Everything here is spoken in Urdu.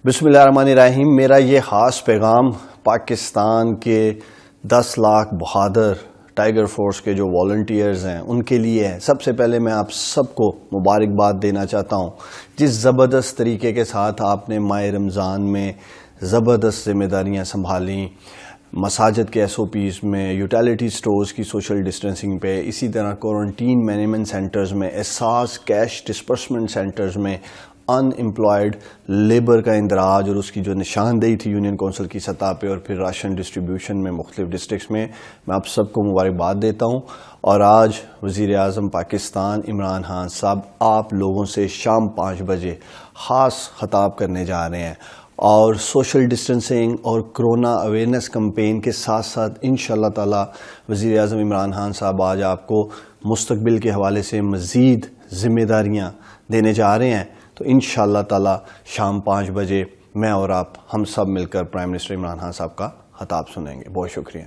بسم اللہ الرحمن الرحیم۔ میرا یہ خاص پیغام پاکستان کے 10 لاکھ بہادر ٹائیگر فورس کے جو والنٹیئرز ہیں ان کے لیے ہے۔ سب سے پہلے میں آپ سب کو مبارکباد دینا چاہتا ہوں جس زبردست طریقے کے ساتھ آپ نے ماہ رمضان میں زبردست ذمہ داریاں سنبھالیں، مساجد کے SOPs میں، یوٹیلیٹی سٹورز کی سوشل ڈسٹنسنگ پہ، اسی طرح کوارنٹین مینجمنٹ سینٹرز میں، احساس کیش ڈسپرسمنٹ سینٹرز میں ان امپلائڈ لیبر کا اندراج اور اس کی جو نشاندہی تھی یونین کونسل کی سطح پہ، اور پھر راشن ڈسٹریبیوشن میں مختلف ڈسٹرکٹس میں آپ سب کو مبارکباد دیتا ہوں۔ اور آج وزیر اعظم پاکستان عمران خان صاحب آپ لوگوں سے شام 5 بجے خاص خطاب کرنے جا رہے ہیں، اور سوشل ڈسٹنسنگ اور کرونا اویئرنیس کمپین کے ساتھ ساتھ انشاءاللہ تعالی وزیر اعظم عمران خان صاحب آج آپ کو مستقبل کے حوالے سے مزید ذمہ داریاں دینے جا رہے ہیں۔ تو انشاءاللہ تعالی شام 5 بجے میں اور آپ ہم سب مل کر پرائم منسٹر عمران خان صاحب کا خطاب سنیں گے۔ بہت شکریہ۔